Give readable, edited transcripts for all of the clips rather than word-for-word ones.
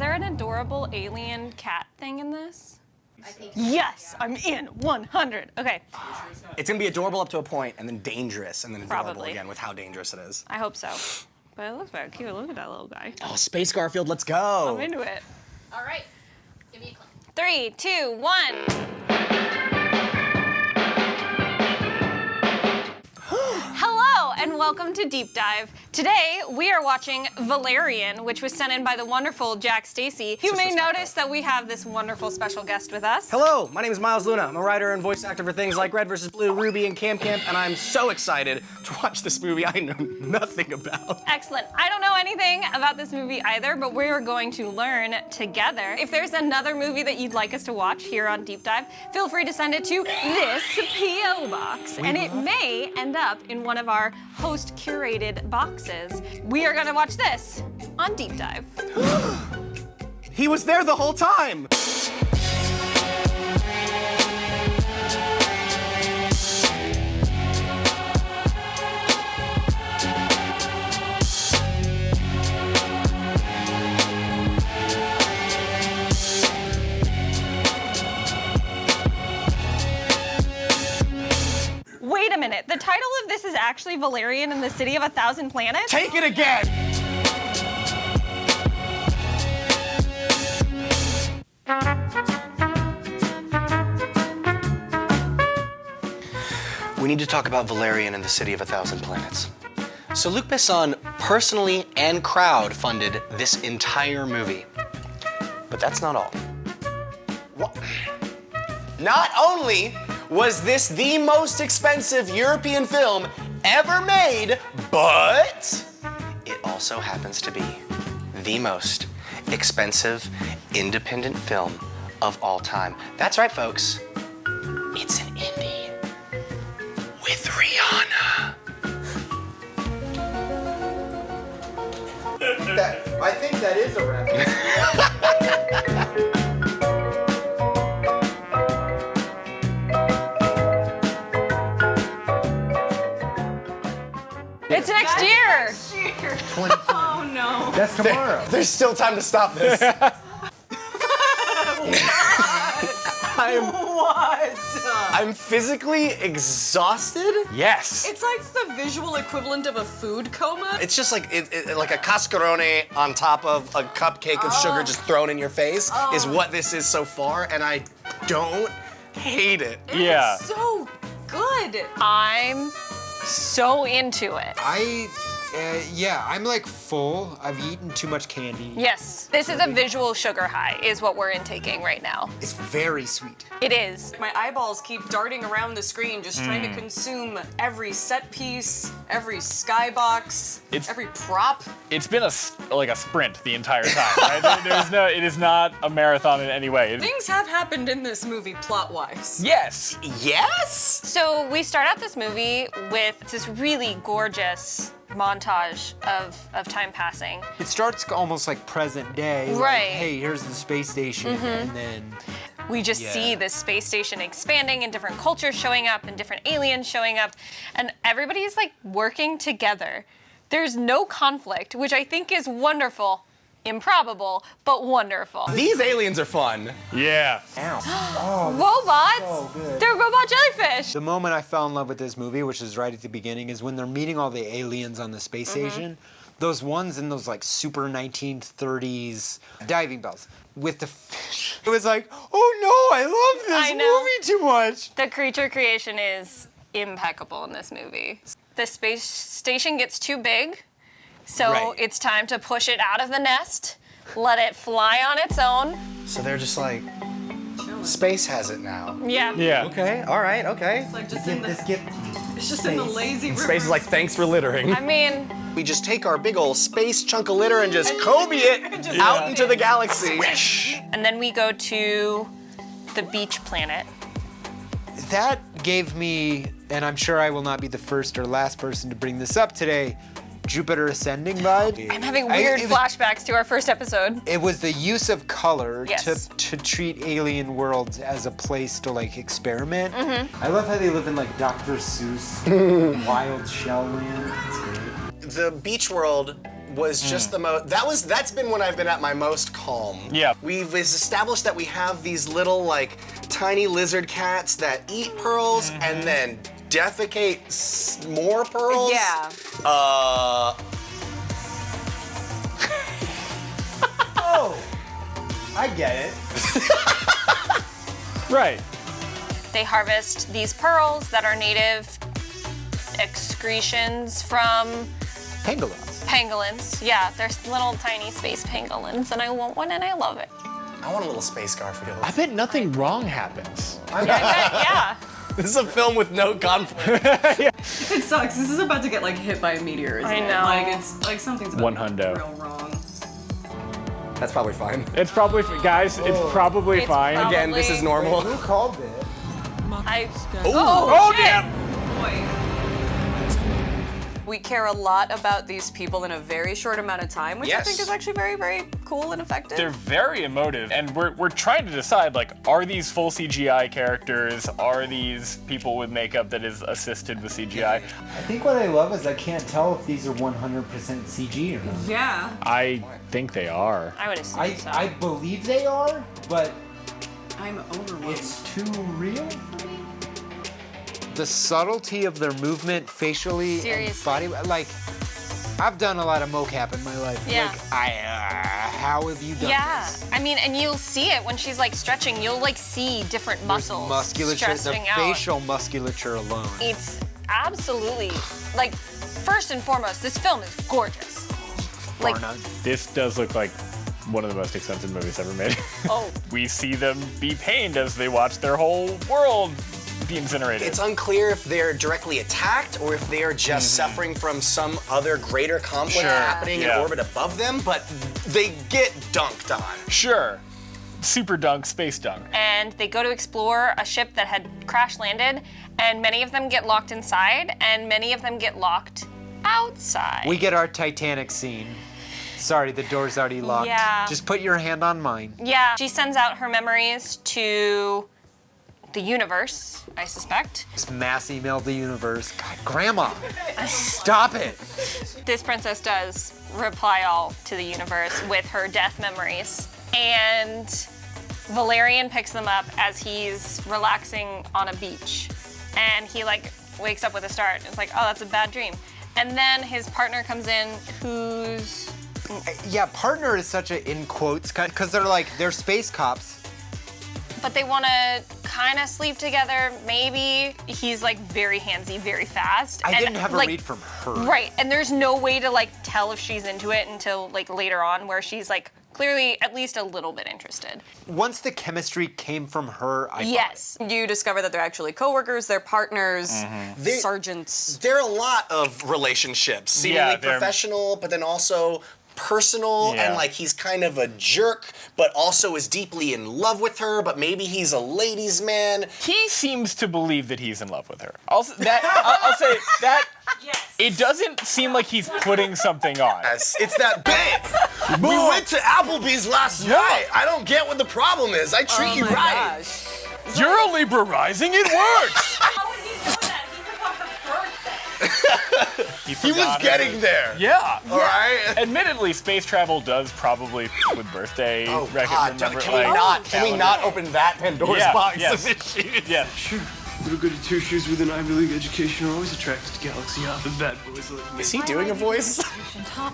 there an adorable alien cat thing in this? I think Yes, I'm in 100. Okay, It's gonna be adorable up to a point, and then dangerous, and then adorable Probably. again with how dangerous it is. I hope so. But it looks very cute. Look at that little guy. Oh, Space Garfield, let's go! I'm into it. All right, give me a clap. 3, 2, 1. Hello and welcome to Deep Dive. Today we are watching Valerian, which was sent in by the wonderful Jack Stacy. You may notice that we have this wonderful special guest with us. Hello, my name is Miles Luna. I'm a writer and voice actor for things like Red vs. Blue, Ruby, and Camp Camp, and I'm so excited to watch this movie I know nothing about. Excellent. I don't know anything about this movie either, but we're going to learn together. If there's another movie that you'd like us to watch here on Deep Dive, feel free to send it to this P.O. box, and it may end up in one of our host-curated boxes. We are gonna watch this on Deep Dive. He was there the whole time! Wait a minute, the title of this is actually Valerian and the City of 1,000 Planets? Take it again! We need to talk about Valerian and the City of 1,000 Planets. So Luc Besson personally and crowd-funded this entire movie. But that's not all. Not only was this the most expensive European film ever made, but it also happens to be the most expensive independent film of all time. That's right, folks. It's an indie with Rihanna. I think that is a reference. It's next year! 20. Oh no. That's tomorrow. There's still time to stop this. I'm physically exhausted. Yes. It's like the visual equivalent of a food coma. It's just like like a cascarone on top of a cupcake of sugar just thrown in your face is what this is so far, and I don't hate it. It's so good. I'm so into it. I'm like full. I've eaten too much candy. Yes, this is a visual sugar high, is what we're intaking right now. It's very sweet. It is. My eyeballs keep darting around the screen, just trying to consume every set piece, every skybox, every prop. It's been like a sprint the entire time, right? It is not a marathon in any way. Things have happened in this movie plot-wise. Yes. Yes? So we start out this movie with this really gorgeous montage of time passing. It starts almost like present day. Like, Right. hey, here's the space station, and then We just see this space station expanding and different cultures showing up and different aliens showing up, and everybody's like working together. There's no conflict, which I think is wonderful. Improbable, but wonderful. These aliens are fun. Yeah. Robots? so good. They're robot jellyfish! the moment I fell in love with this movie, which is right at the beginning, is when they're meeting all the aliens on the space station. Those ones in those like super 1930s diving bells with the fish. It was like, oh no, I love this I know. movie too much. The creature creation is impeccable in this movie. The space station gets too big, so Right. it's time to push it out of the nest, let it fly on its own. So they're just like, space has it now. Yeah. Yeah. Okay, all right, okay. Like just in the, gift. it's just in the lazy river. Space is like, thanks for littering. I mean, We just take our big old space chunk of litter and just Kobe it out into the galaxy. and then we go to the beach planet. That gave me, and I'm sure I will not be the first or last person to bring this up today, Jupiter Ascending vibe. I'm having weird flashbacks to our first episode. It was the use of color Yes. to treat alien worlds as a place to like experiment. I love how they live in like Dr. Seuss wild shell land. It's great. The beach world was just the most. That's been when I've been at my most calm. Yeah. We've established that we have these little like tiny lizard cats that eat pearls and then defecate more pearls. Yeah. Oh, I get it. Right. They harvest these pearls that are native excretions from Pangolins. pangolins. Yeah, they're little tiny space pangolins, and I want one and I love it. I want a little space Garfield. I bet nothing wrong happens. I bet, yeah. This is a film with no conflict. It sucks. This is about to get like hit by a meteor, isn't I it? know. Like it's like something's about One to hundo. go real wrong. That's probably fine. It's probably, guys, it's probably It's fine. probably- Again, this is normal. Who called it? Oh, shit. damn! We care a lot about these people in a very short amount of time, which I Yes. think is actually very, very cool and effective. They're very emotive, and we're trying to decide, like, are these full CGI characters? Are these people with makeup that is assisted with CGI? I think what I love is I can't tell if these are 100% CG or not. Yeah. I think they are. I would assume so. I believe they are, but I'm overwhelmed. it's too real for me. The subtlety of their movement facially Seriously. and body, like, I've done a lot of mocap in my life. Yeah. Like, how have you done Yeah, this? I mean, and you'll see it when she's like stretching. You'll like see different muscles Musculature, the stretching out. facial musculature alone. It's absolutely like first and foremost, this film is gorgeous. Like, Bar none. This does look like one of the most expensive movies ever made. oh, We see them be pained as they watch their whole world be incinerated. It's unclear if they're directly attacked or if they are just suffering from some other greater conflict Sure. happening Yeah. in orbit above them, but they get dunked on. Sure. Super dunk, space dunk. and they go to explore a ship that had crash landed, and many of them get locked inside, and many of them get locked outside. We get our Titanic scene. Sorry, the door's already locked. Yeah. Just put your hand on mine. Yeah, she sends out her memories to the universe, I suspect. Just mass email the universe. God, Grandma, stop it. This princess does reply all to the universe with her death memories. And Valerian picks them up as he's relaxing on a beach. And he like wakes up with a start. It's like, oh, that's a bad dream. And then his partner comes in who's, Yeah, partner is such a in quotes because they're space cops. but they want to kind of sleep together. Maybe he's like very handsy, very fast. I And, didn't have a like, read from her. Right, and there's no way to like tell if she's into it until like later on, where she's like clearly at least a little bit interested. Once the chemistry came from her, I Yes. You discover that they're actually coworkers, they're partners, They- sergeants. There are a lot of relationships, seemingly they're- professional, but then also personal, Yeah. and like he's kind of a jerk, but also is deeply in love with her, but maybe he's a ladies' man. He seems to believe that he's in love with her. I'll say that. Yes. It doesn't seem like he's putting something on. It's that babe. We went to Applebee's last night. I don't get what the problem is. I treat you Oh my right. gosh. You're a Librarizing, it works! How would he know that? He forgot her birthday. He was getting there. Yeah. All right. Admittedly, space travel does probably with birthday Oh record. God! Remember, Can we like, not? Can we calendar. not open that Pandora's Yeah, box yes. of issues? Yeah. Little goody two-shoes with an Ivy League education are always attracted to Galaxy Hop and bad boys like me. Is he doing a voice?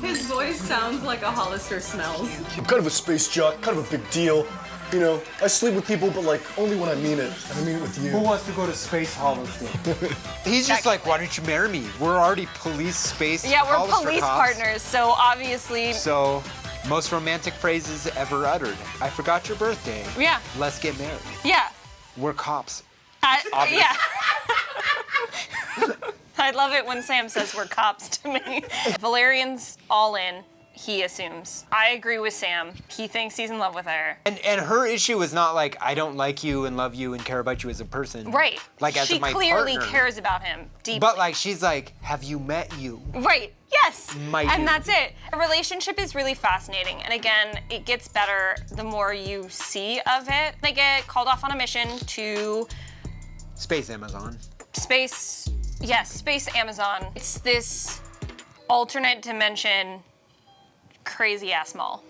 His voice sounds like a Hollister smells. I'm kind of a space jock, kind of a big deal. You know, I sleep with people, but like only when I mean it. And I mean it with you. Who wants to go to Space Hollister? He's just like, why don't you marry me? We're already police space Yeah, we're Hollister police cops. partners, so obviously, So, most romantic phrases ever uttered. I forgot your birthday. yeah, Let's get married. yeah. We're cops. Yeah. I love it when Sam says we're cops to me. Valerian's all in, he assumes. I agree with Sam. He thinks he's in love with her. And her issue is not like, I don't like you and love you and care about you as a person. Right. Like as she my clearly partner. cares about him deeply. But like, she's like, have you met you? Right. Yes. Might and you. that's it. A relationship is really fascinating. And again, it gets better the more you see of it. They get called off on a mission to Space Amazon. space Amazon. It's this alternate dimension crazy ass mall.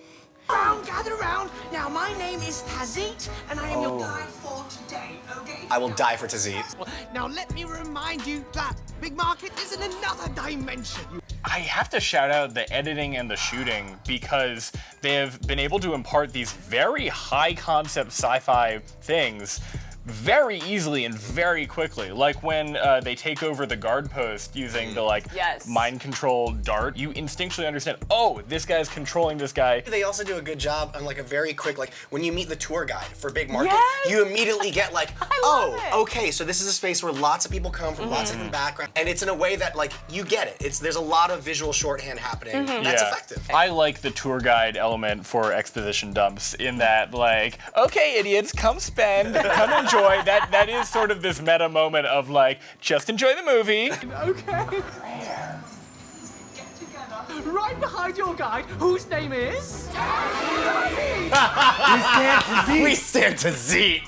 Gather round. Now, my name is Tazit, and I am your guide for today, okay? I will die for Tazit. Now, let me remind you that Big Market is in another dimension. I have to shout out the editing and the shooting because they have been able to impart these very high concept sci-fi things very easily and very quickly. Like when they take over the guard post using the mind control dart, you instinctually understand, oh, this guy's controlling this guy. They also do a good job on like a very quick, like when you meet the tour guide for Big Market, Yes! you immediately get like, okay, so this is a space where lots of people come from lots of different backgrounds, and it's in a way that like you get it. There's a lot of visual shorthand happening. That's effective. I like the tour guide element for exposition dumps in that like, okay, idiots, come spend, come enjoy. That is sort of this meta moment of like, just enjoy the movie. Okay. Get together. Right behind your guide, whose name is? We stand to Z.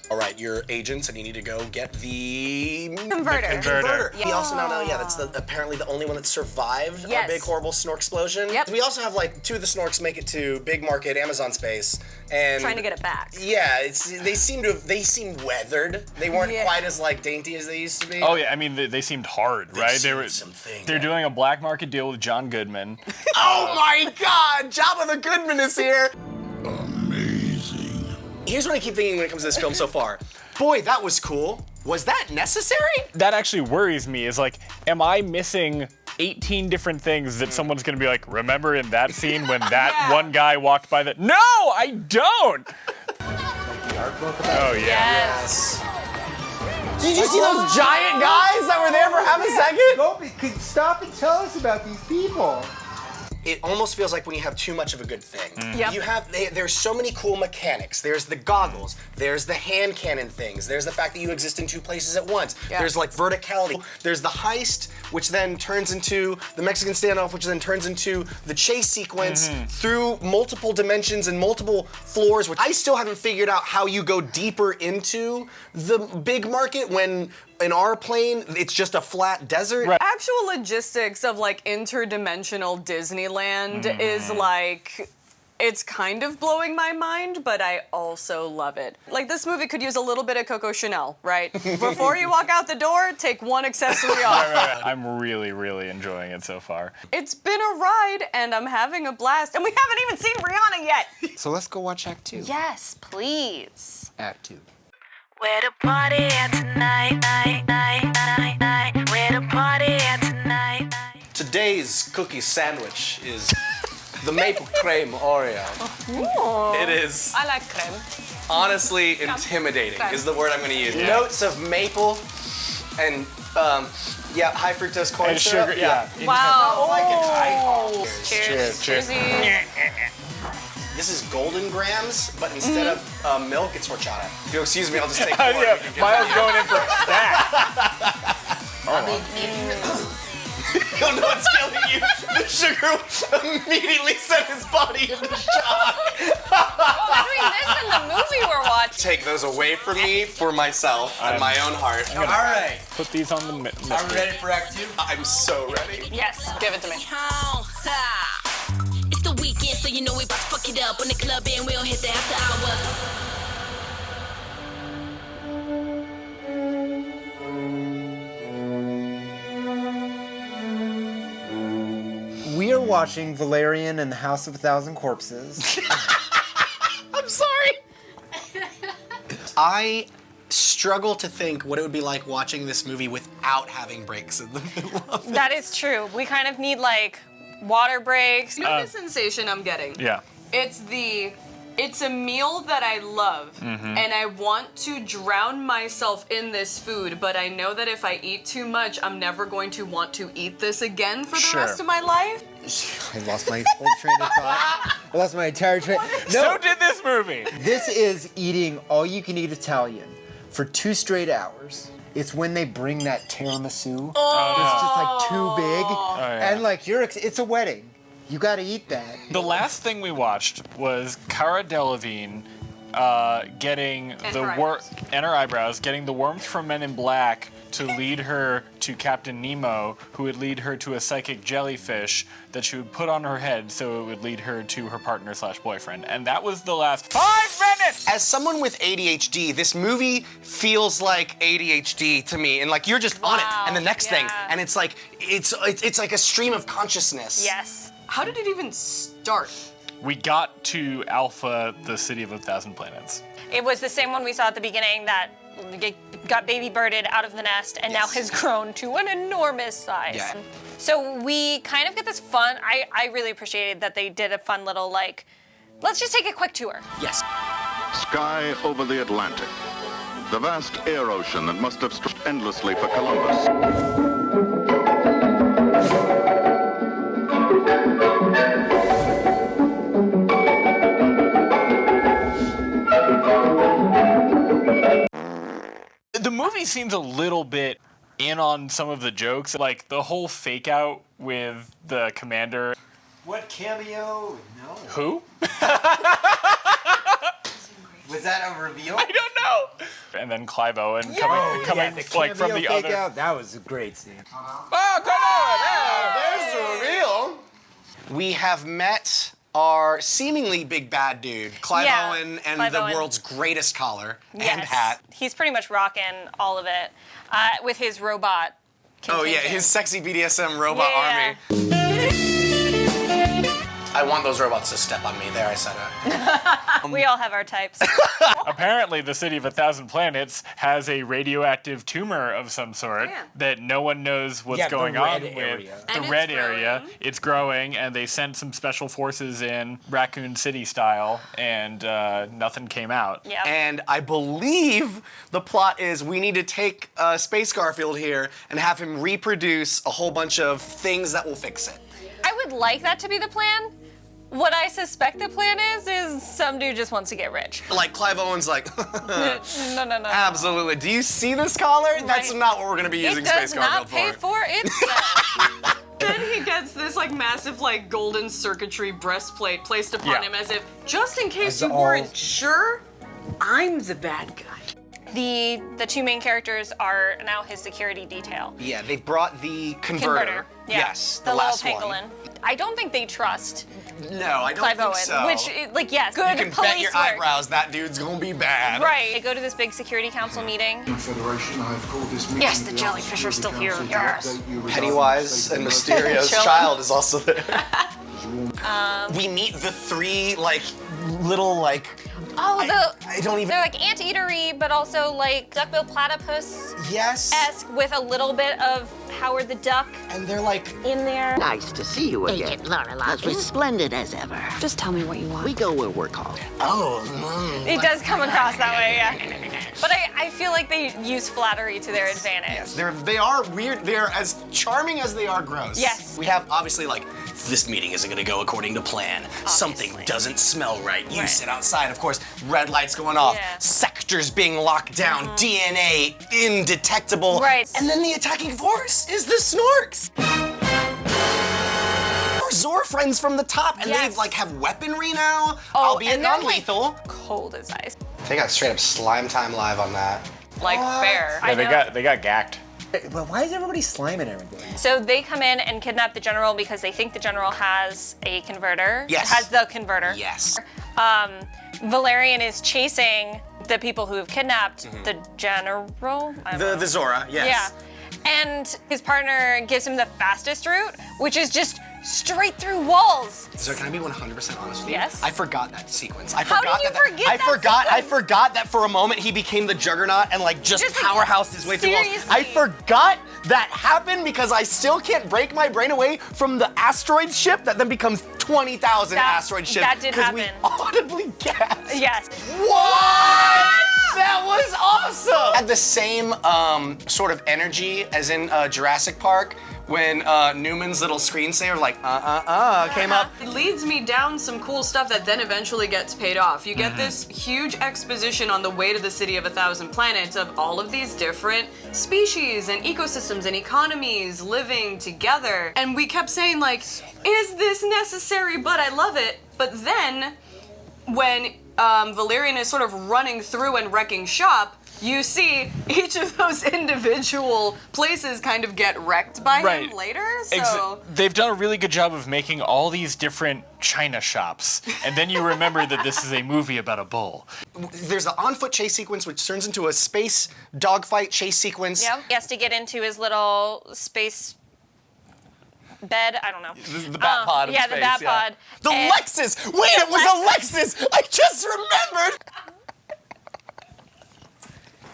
All right, you're agents, and you need to go get the Converter. We also now know, that's apparently the only one that survived a big horrible snork explosion. Yep. We also have like 2 of the snorks make it to Big Market Amazon space, and Trying to get it back. Yeah, they seem weathered. They weren't quite as like dainty as they used to be. Oh yeah, I mean they seemed hard, right? They're doing a black market deal with John Goodman. Oh my God, Jabba the Goodman is here. Here's what I keep thinking when it comes to this film so far. Boy, that was cool. Was that necessary? That actually worries me, is like, am I missing 18 different things that someone's gonna be like, remember in that scene when that one guy walked by the... No, I don't! Oh yeah. Yes. Did you see those giant guys that were there for half a second? Stop and tell us about these people. It almost feels like when you have too much of a good thing. Yep. There's so many cool mechanics. There's the goggles, there's the hand cannon things, there's the fact that you exist in 2 places at once. Yeah. There's like verticality. There's the heist, which then turns into the Mexican standoff, which then turns into the chase sequence through multiple dimensions and multiple floors, which I still haven't figured out how you go deeper into the Big Market when in our plane, it's just a flat desert. Right. Actual logistics of like interdimensional Disneyland is like, it's kind of blowing my mind, but I also love it. Like this movie could use a little bit of Coco Chanel, right? Before you walk out the door, take 1 accessory off. Right. I'm really, really enjoying it so far. It's been a ride and I'm having a blast, and we haven't even seen Rihanna yet. So let's go watch Act 2. Yes, please. Act 2. Where the party at tonight, where the party at tonight. Today's cookie sandwich is the maple creme Oreo. It is I like creme. honestly intimidating is the word I'm going to use. Notes of maple and high fructose corn And syrup. sugar, yeah. I Wow. like it. Cheers. Cheers. This is golden grams, but instead of milk, it's horchata. If you'll excuse me, I'll just take 4. Yeah, Miles going in for that. You don't know what's killing you. The sugar immediately sent his body into shock. Between this and the movie we're watching. Take those away from me for myself and my own heart. All right. Put these on the Are we ready for Act 2? I'm so ready. Yes, give it to me. It's the weekend, so you know we about to fuck it up. When the club in, we don't hit the after hour. We are watching Valerian and the House of a Thousand Corpses. I'm sorry. I struggle to think what it would be like watching this movie without having breaks in the middle of it. That is true. We kind of need like water breaks. You know the sensation I'm getting? Yeah. It's a meal that I love, and I want to drown myself in this food, but I know that if I eat too much, I'm never going to want to eat this again for the rest of my life. I lost my whole train of thought. I lost my entire train. So did this movie. This is eating all-you-can-eat Italian for 2 straight hours. It's when they bring that tiramisu. It's just like too big, and like it's a wedding. You gotta eat that. The last thing we watched was Cara Delevingne getting And the her worm eyebrows. and her eyebrows, getting the worms from Men in Black to lead her to Captain Nemo, who would lead her to a psychic jellyfish that she would put on her head so it would lead her to her partner/boyfriend. And that was the last 5 minutes! As someone with ADHD, this movie feels like ADHD to me, and like you're just on it, and the next thing, and it's like it's like a stream of consciousness. Yes. How did it even start? We got to Alpha, the city of 1,000 planets. It was the same one we saw at the beginning that got baby birded out of the nest and now has grown to an enormous size. Yeah. So we kind of get this fun, I really appreciated that they did a fun little like, let's just take a quick tour. Yes. Sky over the Atlantic. The vast air ocean that must have stretched endlessly for Columbus. The movie seems a little bit in on some of the jokes, like the whole fake out with the commander. What cameo? No. Who? Was that a reveal? I don't know. And then Clive Owen coming like from the fake other. out, that was a great scene. Oh, come on! There's the reveal. We have met our seemingly big bad dude, Clive Owen, and Clive the Owen. world's greatest collar and Yes. hat. He's pretty much rocking all of it with his robot. Oh yeah, contingent. his sexy BDSM robot Yeah. army. I want those robots to step on me. There, I said it. We all have our types. Apparently, the city of 1,000 planets has a radioactive tumor of some sort that no one knows what's going the on red with. area. The And red it's area. growing. It's growing, and they sent some special forces in, Raccoon City style, and nothing came out. Yep. And I believe the plot is we need to take Space Garfield here and have him reproduce a whole bunch of things that will fix it. I would like that to be the plan. What I suspect the plan is some dude just wants to get rich. Like Clive Owen's like, No. absolutely. Do you see this collar? That's not what we're gonna be using It does Space Garfield not pay for. for itself. Then he gets this like massive like golden circuitry breastplate placed upon Yeah. him as if, just in case As you all- weren't sure, I'm the bad guy. The two main characters are now his security detail. Yeah, they brought the converter. Yeah. Yes, the the last little one. pangolin. I don't think they trust No, I don't Clive think Owen, so. which, like, yes, good you can police bet your work. eyebrows that dude's gonna be bad. Right. They go to this big security council meeting. Federation, I have called this meeting Yes, the of jellyfish are Office still of the here. Council to Yes. update you regarding Pennywise the and state of Mysterio's Chill. child is also there. We meet the three like little like Oh, I don't even. they're like anteatery, but also like duckbill platypus-esque Yes. with a little bit of Howard the Duck And they're like, in there. Nice to see you again. Agent Lorelei. As resplendent as ever. Just tell me what you want. We go where we're called. It does come across that way, yeah. But I feel like they use flattery to their advantage. yes, they are weird. They're as charming as they are gross. Yes. We have obviously like this meeting isn't gonna go according to plan. Something doesn't smell right. You sit outside, of course. Red lights going off. Yeah. Sectors being locked down. DNA indetectable. Right. And then the attacking force is the Snorks. Our Zor friends from the top, and Yes. they like have weaponry now, Oh, albeit and they're, non-lethal. like, cold as ice. They got straight up slime time live on that. Like fair. I know. They got gacked. But why is everybody sliming everybody? So they come in and kidnap the general because they think the general has a converter. Yes. Has the converter. Yes. Valerian is chasing the people who have kidnapped the general. I don't know. The Zora, yes. Yeah. And his partner gives him the fastest route, which is just straight through walls. So can I be 100% honest with you? Yes. I forgot that sequence. I How forgot did you that. forget I that forgot. I sequence? forgot that for a moment he became the Juggernaut and like just Just, like, powerhoused his way through walls. seriously. I forgot that happened because I still can't break my brain away from the asteroid ship that then becomes 20,000 That- asteroid ship. that did Because we happen. audibly gasped. Yes. What? That was awesome! Had the same sort of energy as in Jurassic Park when Newman's little screensaver like came up. It leads me down some cool stuff that then eventually gets paid off. You get this huge exposition on the way to the city of 1,000 planets of all of these different species and ecosystems and economies living together. And we kept saying like, is this necessary? But I love it. But then when Valerian is sort of running through and wrecking shop, you see each of those individual places kind of get wrecked by him later. So they've done a really good job of making all these different China shops, and then you remember that this is a movie about a bull. There's the on-foot chase sequence, which turns into a space dogfight chase sequence. Yep. He has to get into his little space bed. I don't know. This is the bat pod of yeah, space. The bat pod. The Lexus! Wait, it was a Lexus! I just remembered!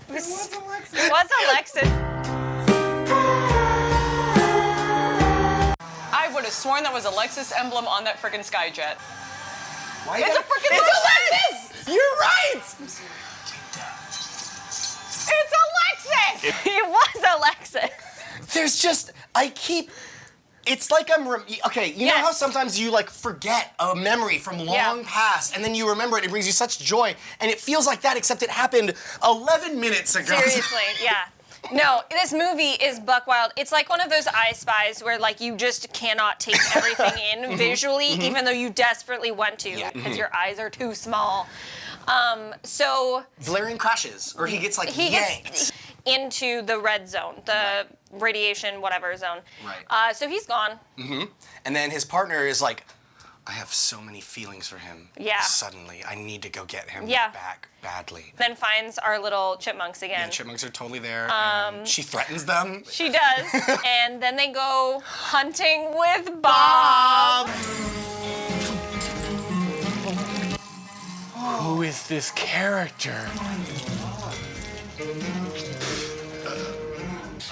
It was a Lexus. I would have sworn that was a Lexus emblem on that frickin' Skyjet. Why It's a frickin' Lexus! You're right! It's a Lexus! It was a Lexus. There's just, it's like okay, you know how sometimes you like forget a memory from long past and then you remember it, it brings you such joy, and it feels like that except it happened 11 minutes ago. Seriously, yeah. No, this movie is buck wild. It's like one of those I Spies where like you just cannot take everything in visually, even though you desperately want to, because your eyes are too small. So Valerian crashes, or he gets like yanked. Gets into the red zone, the radiation whatever zone. Right. So he's gone. And then his partner is like, I have so many feelings for him. Yeah. Suddenly, I need to go get him back badly. Then finds our little chipmunks again. Yeah, chipmunks are totally there. And she threatens them. She does. And then they go hunting with Bob. Who is this character?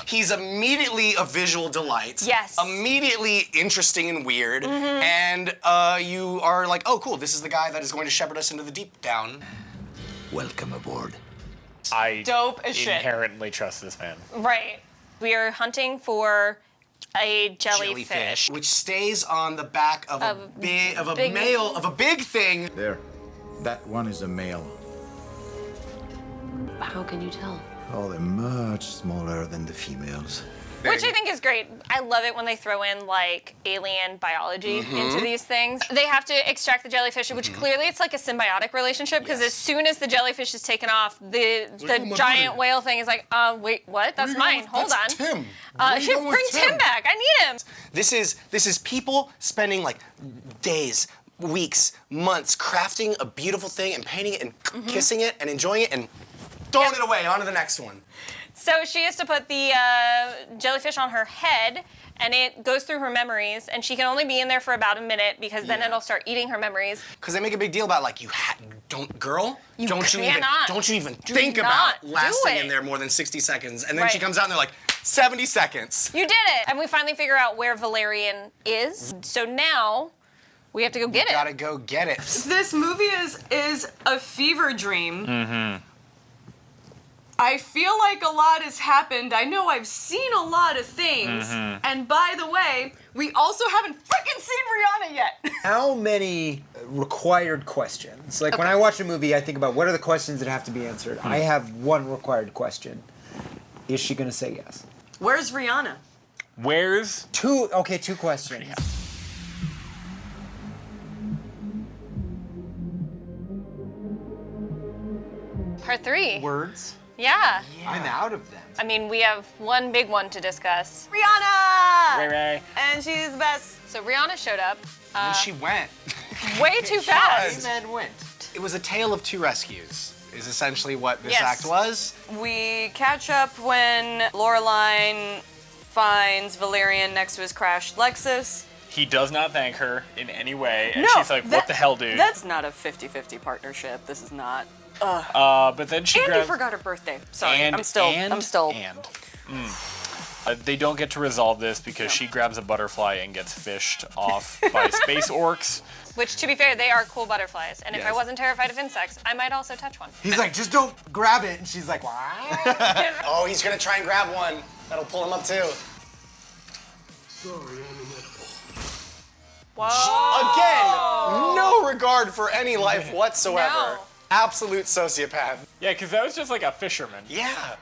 He's immediately a visual delight. Yes. Immediately interesting and weird. And you are like, oh, cool, this is the guy that is going to shepherd us into the deep down. Welcome aboard. I Dope as shit. inherently trust this man. Right. We are hunting for a jellyfish. Which stays on the back of a big thing. There. That one is a male. How can you tell? Oh, they're much smaller than the females. Which I think is great. I love it when they throw in like alien biology into these things. They have to extract the jellyfish, which clearly it's like a symbiotic relationship because as soon as the jellyfish is taken off, the giant whale thing is like, wait, what? That's mine. Hold on. Tim. Bring Tim back. I need him. This is people spending like days, weeks, months crafting a beautiful thing and painting it and kissing it and enjoying it and throwing it away. On to the next one. So she has to put the jellyfish on her head, and it goes through her memories, and she can only be in there for about a minute because then it'll start eating her memories. Because they make a big deal about like don't you even think not about do lasting it. in there more than 60 seconds, and then she comes out and they're like 70 seconds. You did it, and we finally figure out where Valerian is. So now we have to go get it. Gotta go get it. This movie is a fever dream. I feel like a lot has happened. I know I've seen a lot of things. And by the way, we also haven't freaking seen Rihanna yet. How many required questions? Like when I watch a movie, I think about what are the questions that have to be answered. I have one required question. Is she gonna say yes? Where's Rihanna? Where's? Two questions. Part 3. Words? Yeah. I'm out of them. I mean, we have one big one to discuss. Rihanna! Ray Ray. And she's the best. So Rihanna showed up. And she went. Way too fast. And went. It was a tale of two rescues, is essentially what this act was. We catch up when Laureline finds Valerian next to his crashed Lexus. He does not thank her in any way, and No, she's like, what the hell, dude? That's not a 50-50 partnership. This is not. But then she And grabs... you forgot her birthday. Sorry, And, I'm still. They don't get to resolve this because she grabs a butterfly and gets fished off by space orcs. Which, to be fair, they are cool butterflies. And if I Yes. wasn't terrified of insects, I might also touch one. He's like, just don't grab it. And she's like, what? Oh, he's gonna try and grab one. That'll pull him up too. Sorry, I'm inedible. Whoa. Again, no regard for any life whatsoever. No. Absolute sociopath. Yeah, because that was just like a fisherman. Yeah.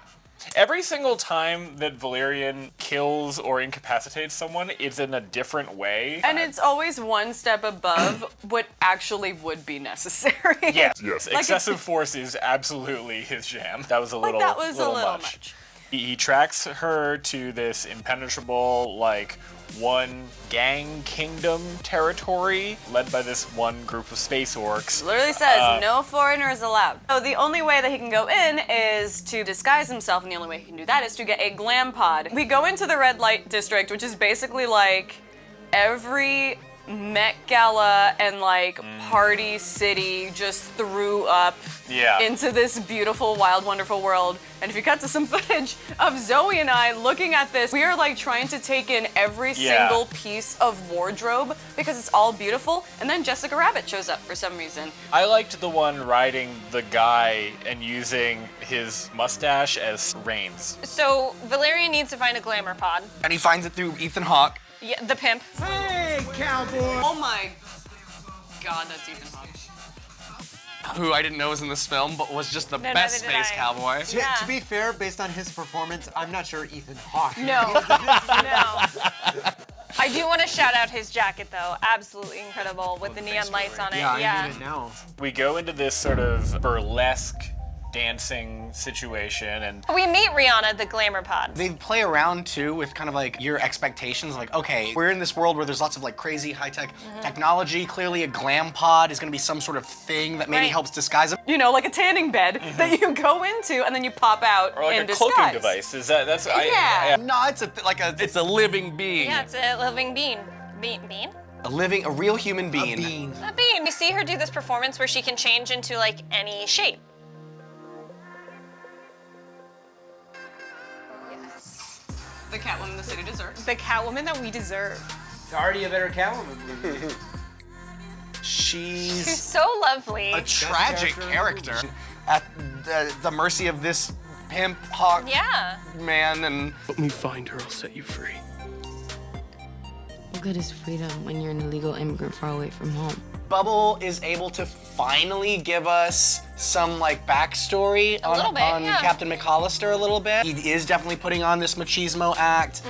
Every single time that Valerian kills or incapacitates someone, it's in a different way. And it's always one step above what actually would be necessary. Yes. Like Excessive force is absolutely his jam. That was a little, that was a little much. He tracks her to this impenetrable, like, one gang kingdom territory led by this one group of space orcs. Literally says no foreigners allowed. So the only way that he can go in is to disguise himself, and the only way he can do that is to get a glam pod. We go into the red light district, which is basically like every Met Gala and like party city just threw up into this beautiful, wild, wonderful world. And if you cut to some footage of Zoe and I looking at this, we are like trying to take in every single piece of wardrobe because it's all beautiful. And then Jessica Rabbit shows up for some reason. I liked the one riding the guy and using his mustache as reins. So Valerian needs to find a glamour pod. And he finds it through Ethan Hawke. Yeah, the pimp. Hey, cowboy! Oh my God, that's Ethan Hawke. Who I didn't know was in this film, but was just the No, best neither did space I. cowboy. To be fair, based on his performance, I'm not sure Ethan Hawke. No, no. I do want to shout out his jacket though. Absolutely incredible with the neon lights on it. I need it now. We go into this sort of burlesque dancing situation, and We meet Rihanna, the glamour pod. They play around too with kind of like your expectations, like, okay, we're in this world where there's lots of like crazy high-tech technology. Clearly a glam pod is gonna be some sort of thing that maybe helps disguise them. You know, like a tanning bed that you go into and then you pop out or like in a disguise. cloaking device. Is that that's No, it's it's a living being. Yeah, it's a living bean. Bean? A real human being. A bean. We see her do this performance where she can change into like any shape. The Catwoman the city deserves. The Catwoman that we deserve. It's already a better Catwoman movie. She's so lovely. a tragic character at the mercy of this pimp hawk man, and Let me find her, I'll set you free. What good is freedom when you're an illegal immigrant far away from home? Bubble is able to finally give us some like backstory on Captain McAllister a little bit. He is definitely putting on this machismo act.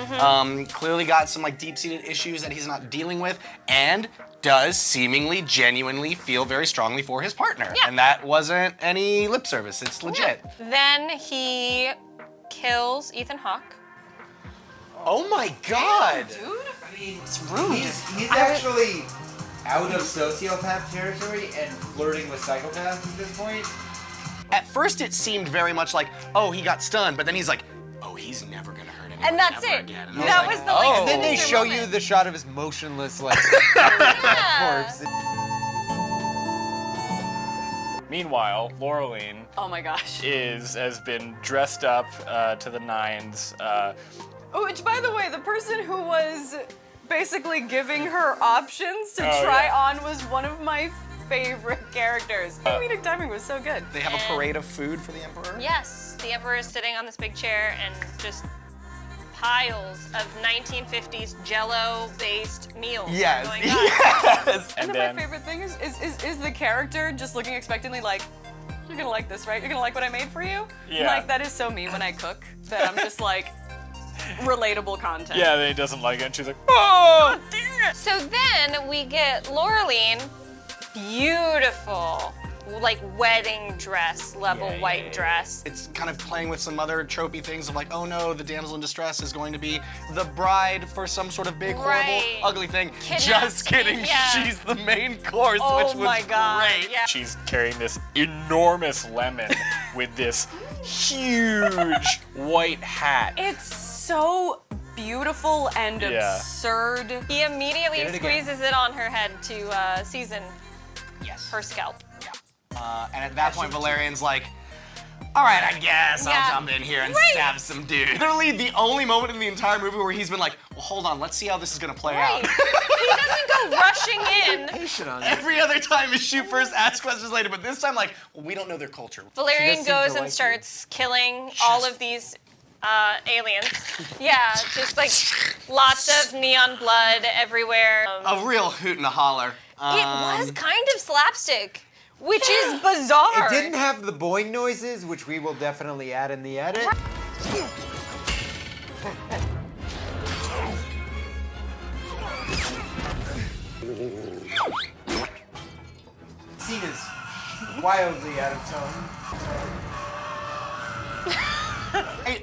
Clearly got some like deep-seated issues that he's not dealing with, and does seemingly genuinely feel very strongly for his partner. And that wasn't any lip service, it's legit. Then he kills Ethan Hawke. Oh my God! Dude? I mean, it's rude. He's actually out of sociopath territory and flirting with psychopaths at this point. At first it seemed very much like, oh, he got stunned, but then he's like, oh, he's never gonna hurt anyone And that's ever it. again. And That was the like. And then they show you the shot of his motionless like corpse. Meanwhile, Laureline Oh my gosh. has been dressed up to the nines. Which, by the way, the person who was basically giving her options to Oh, try yeah. on was one of my favorite characters. Comedic timing was so good. They have a parade of food for the Emperor? Yes, the Emperor is sitting on this big chair and just piles of 1950s Jello-based meals. Yes. Going on. Yes. And then my favorite thing is the character just looking expectantly like, you're gonna like this, right? You're gonna like what I made for you? Yeah. Like, that is so me when I cook, that I'm just like, relatable content. Yeah, then he doesn't like it, and she's like, oh! So then we get Laureline, beautiful, like wedding dress level white dress. It's kind of playing with some other tropey things of like, oh no, the damsel in distress is going to be the bride for some sort of big, horrible, ugly thing. Just kidding, she's the main course, which was great. Yeah. She's carrying this enormous lemon with this huge white hat. It's so beautiful and absurd. He immediately Did it again. squeezes it on her head to season her scalp. And at that point, Valerian's like, all right, I guess I'll jump in here and stab some dude. Literally the only moment in the entire movie where he's been like, well, hold on, let's see how this is gonna play out. He doesn't go rushing in. Every other time is shoot first, ask questions later, but this time like, well, we don't know their culture. Valerian goes and starts killing all of these aliens. Yeah, just like lots of neon blood everywhere. A real hoot and a holler. It was kind of slapstick, which is bizarre. It didn't have the boing noises, which we will definitely add in the edit. Scene is wildly out of tone.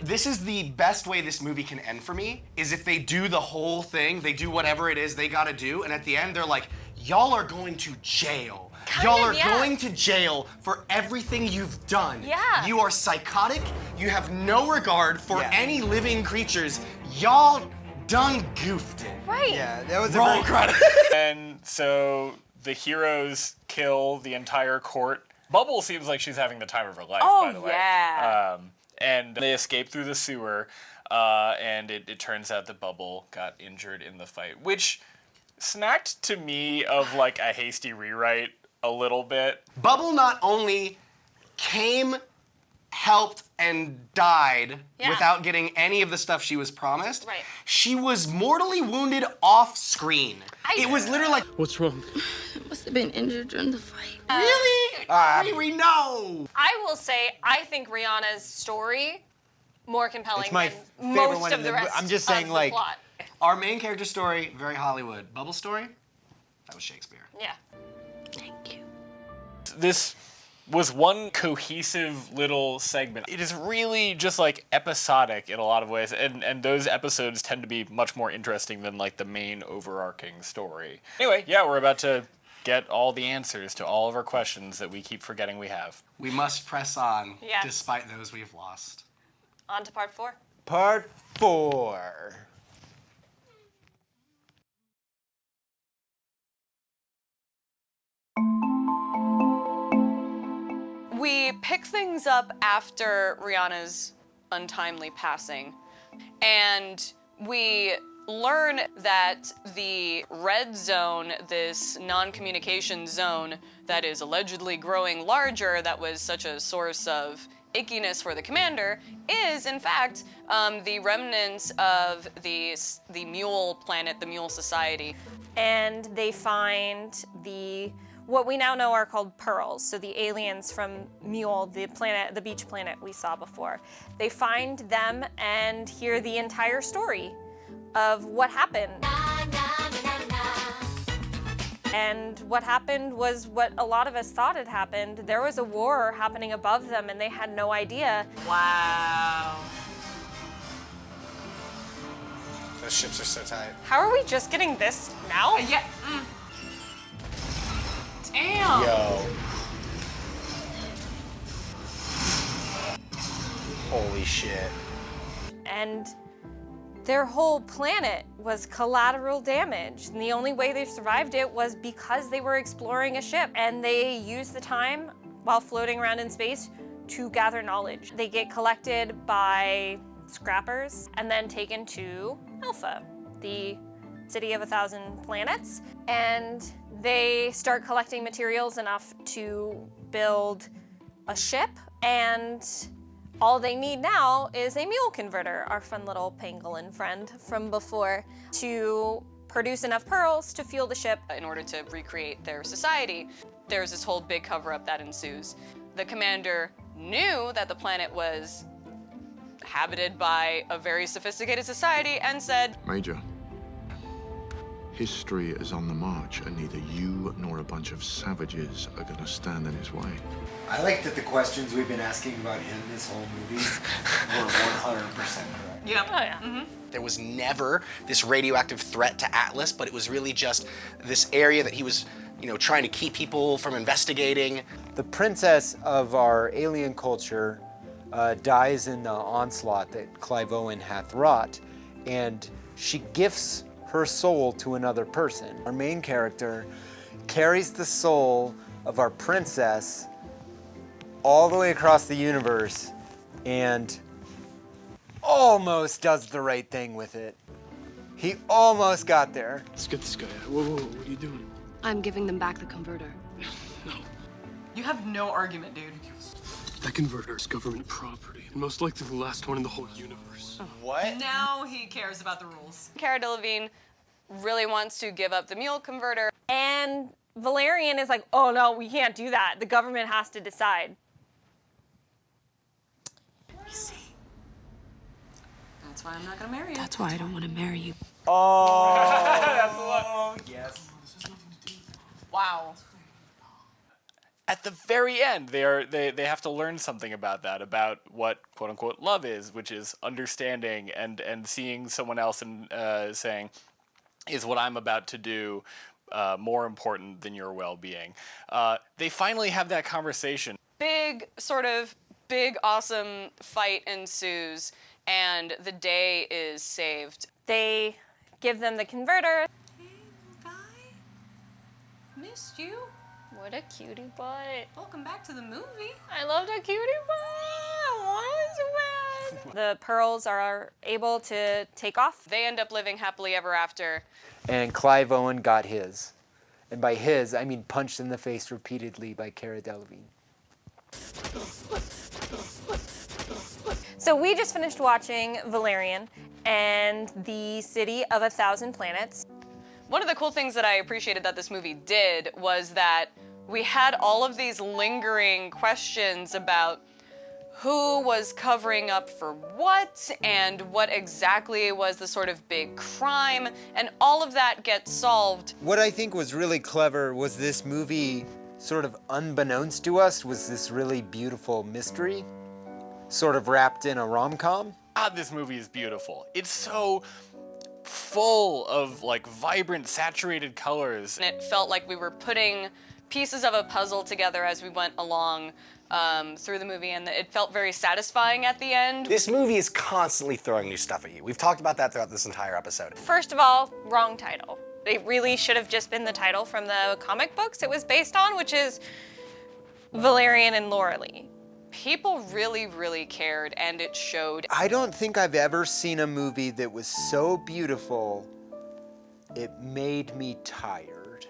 This is the best way this movie can end for me, is if they do the whole thing, they do whatever it is they gotta do, and at the end they're like, y'all are going to jail. Y'all are going to jail for everything you've done. Yeah. You are psychotic, you have no regard for any living creatures. Y'all done goofed it. Right. Yeah, that was Roll credit. And so the heroes kill the entire court. Bubble seems like she's having the time of her life, by the way. Yeah. And they escape through the sewer, and it turns out that Bubble got injured in the fight, which snacked to me of like a hasty rewrite a little bit. Bubble not only came, helped, and died without getting any of the stuff she was promised. Right. She was mortally wounded off screen. It was literally like, What's wrong? Must have been injured during the fight. really? Riri, no! I will say, I think Rihanna's story more compelling It's my than favorite most one of in the the rest I'm just saying, of the like, plot. Our main character story, very Hollywood. Bubble story, that was Shakespeare. Yeah. Thank you. This was one cohesive little segment. It is really just like episodic in a lot of ways, and those episodes tend to be much more interesting than like the main overarching story. Anyway, yeah, we're about to get all the answers to all of our questions that we keep forgetting we have. We must press on, Yes. despite those we've lost. On to part 4. Part 4. We pick things up after Rihanna's untimely passing, and we learn that the red zone, this non-communication zone that is allegedly growing larger, that was such a source of ickiness for the commander, is in fact the remnants of the Mule planet, the Mule Society. And they find what we now know are called pearls, so the aliens from Mule, the beach planet we saw before. They find them and hear the entire story of what happened. And what happened was what a lot of us thought had happened. There was a war happening above them and they had no idea. Wow. Those ships are so tight. How are we just getting this now? Yeah. Damn. Yo. Holy shit. And their whole planet was collateral damage. And the only way they survived it was because they were exploring a ship. And they used the time while floating around in space to gather knowledge. They get collected by scrappers and then taken to Alpha, the city of 1,000 planets. And they start collecting materials enough to build a ship, and all they need now is a mule converter, our fun little pangolin friend from before, to produce enough pearls to fuel the ship. In order to recreate their society, there's this whole big cover-up that ensues. The commander knew that the planet was habited by a very sophisticated society and said, Major, history is on the march, and neither you nor a bunch of savages are gonna stand in his way. I like that the questions we've been asking about him this whole movie were 100% correct. Yep. Oh yeah. There was never this radioactive threat to Atlas, but it was really just this area that he was, trying to keep people from investigating. The princess of our alien culture dies in the onslaught that Clive Owen hath wrought, and she gifts her soul to another person. Our main character carries the soul of our princess all the way across the universe and almost does the right thing with it. He almost got there. Let's get this guy out. Whoa, what are you doing? I'm giving them back the converter. No. you have no argument, dude. That converter is government property, and most likely the last one in the whole universe. What? Now he cares about the rules. Cara Delevingne really wants to give up the mule converter. And Valerian is like, oh no, we can't do that. The government has to decide. That's why I'm not gonna marry you. That's why I don't want to marry you. Oh. That's the one. Yes. Wow. At the very end, they have to learn something about that, about what quote unquote love is, which is understanding and seeing someone else and saying, is what I'm about to do more important than your well-being? They finally have that conversation. Big awesome fight ensues, and the day is saved. They give them the converter. Hey, guy. Missed you. What a cutie butt. Welcome back to the movie. I loved a cutie butt. The pearls are able to take off. They end up living happily ever after. And Clive Owen got his. And by his, I mean punched in the face repeatedly by Cara Delevingne. So we just finished watching Valerian and the City of 1,000 Planets. One of the cool things that I appreciated that this movie did was that we had all of these lingering questions about who was covering up for what and what exactly was the sort of big crime, and all of that gets solved. What I think was really clever was this movie, sort of unbeknownst to us, was this really beautiful mystery, sort of wrapped in a rom-com. God, this movie is beautiful. It's so full of like vibrant, saturated colors. And it felt like we were putting pieces of a puzzle together as we went along through the movie, and it felt very satisfying at the end. This movie is constantly throwing new stuff at you. We've talked about that throughout this entire episode. First of all, wrong title. It really should have just been the title from the comic books it was based on, which is Valerian and Laura Lee. People really, really cared, and it showed. I don't think I've ever seen a movie that was so beautiful, it made me tired.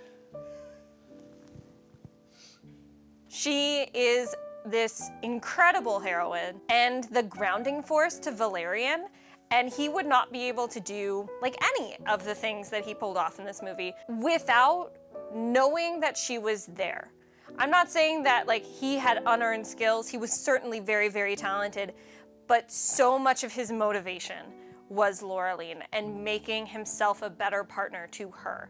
She is this incredible heroine and the grounding force to Valerian, and he would not be able to do like any of the things that he pulled off in this movie without knowing that she was there. I'm not saying that like he had unearned skills. He was certainly very, very talented, but so much of his motivation was Laureline and making himself a better partner to her.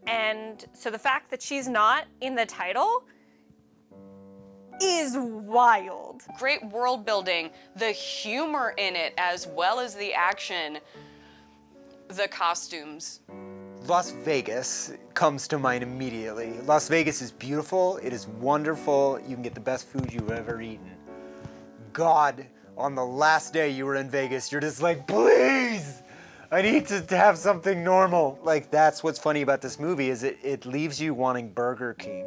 And so the fact that she's not in the title is wild. Great world building, the humor in it as well as the action, the costumes. Las Vegas comes to mind immediately. Las Vegas is beautiful, it is wonderful, you can get the best food you've ever eaten. God, on the last day you were in Vegas, you're just like, please, I need to have something normal. Like, that's what's funny about this movie, is it leaves you wanting Burger King.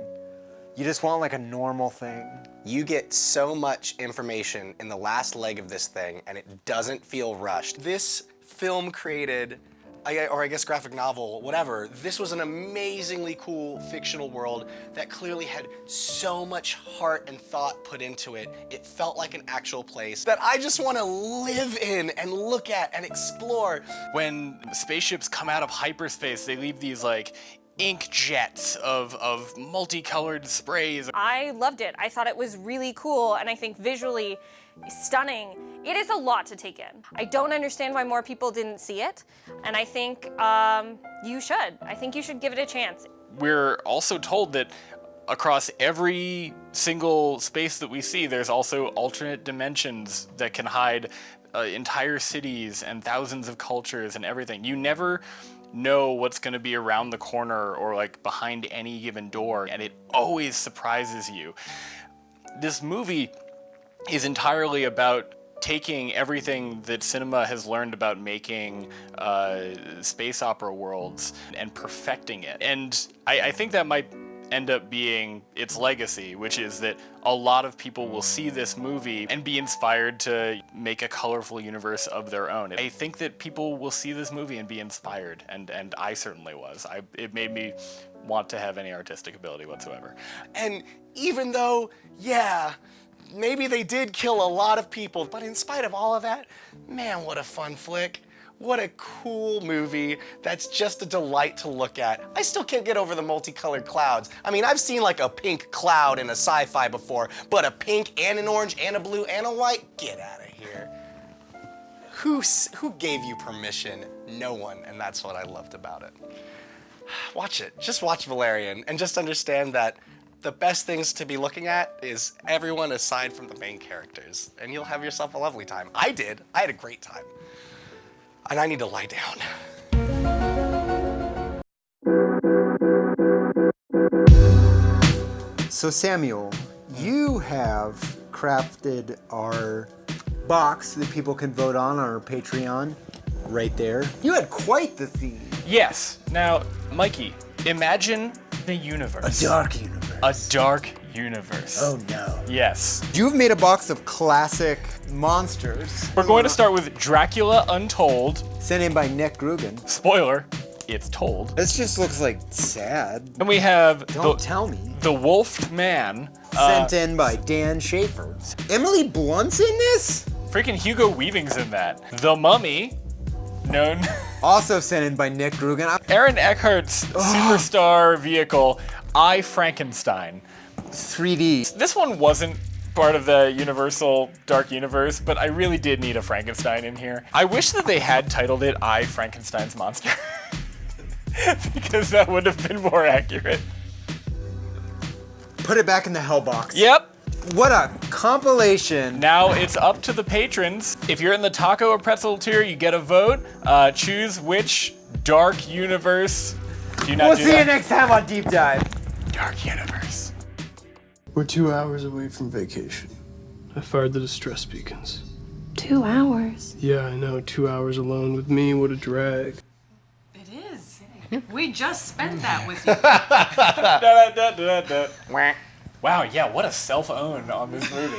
You just want like a normal thing. You get so much information in the last leg of this thing, and it doesn't feel rushed. This film created, or I guess graphic novel, whatever, this was an amazingly cool fictional world that clearly had so much heart and thought put into it. It felt like an actual place that I just want to live in and look at and explore. When spaceships come out of hyperspace, they leave these like ink jets of multicolored sprays. I loved it. I thought it was really cool, and I think visually stunning. It is a lot to take in. I don't understand why more people didn't see it, and I think you should. I think you should give it a chance. We're also told that across every single space that we see, there's also alternate dimensions that can hide entire cities and thousands of cultures and everything. You never know what's going to be around the corner or like behind any given door, and it always surprises you. This movie is entirely about taking everything that cinema has learned about making space opera worlds and perfecting it. And I think that might end up being its legacy, which is that a lot of people will see this movie and be inspired to make a colorful universe of their own. I think that people will see this movie and be inspired, and I certainly was. It made me want to have any artistic ability whatsoever. And even though, yeah, maybe they did kill a lot of people, but in spite of all of that, man, what a fun flick. What a cool movie that's just a delight to look at. I still can't get over the multicolored clouds. I mean, I've seen like a pink cloud in a sci-fi before, but a pink and an orange and a blue and a white? Get out of here. Who gave you permission? No one, and that's what I loved about it. Watch it. Just watch Valerian, and just understand that the best things to be looking at is everyone aside from the main characters, and you'll have yourself a lovely time. I did. I had a great time. And I need to lie down. So Samuel, you have crafted our box that people can vote on our Patreon right there. You had quite the theme. Yes. Now, Mikey, imagine the universe. A dark universe. A dark universe. Oh no. Yes. You've made a box of classic monsters. We're going to start with Dracula Untold. Sent in by Nick Grugan. Spoiler, it's told. This just looks like sad. And we have Don't tell me. The Wolfed Man. Sent in by Dan Schaefer. Emily Blunt's in this? Freaking Hugo Weaving's in that. The Mummy, known. Also sent in by Nick Grugan. Aaron Eckhart's superstar vehicle, I, Frankenstein. 3D. This one wasn't part of the Universal Dark Universe, but I really did need a Frankenstein in here. I wish that they had titled it I, Frankenstein's Monster. Because that would have been more accurate. Put it back in the hell box. Yep. What a compilation. Now it's up to the patrons. If you're in the taco or pretzel tier, you get a vote. Choose which dark universe. We'll see you next time on Deep Dive. Dark universe. We're 2 hours away from vacation. I fired the distress beacons. 2 hours. Yeah, I know. 2 hours alone with me. What a drag. It is. We just spent that with you. Wow, yeah, what a self-own on this movie.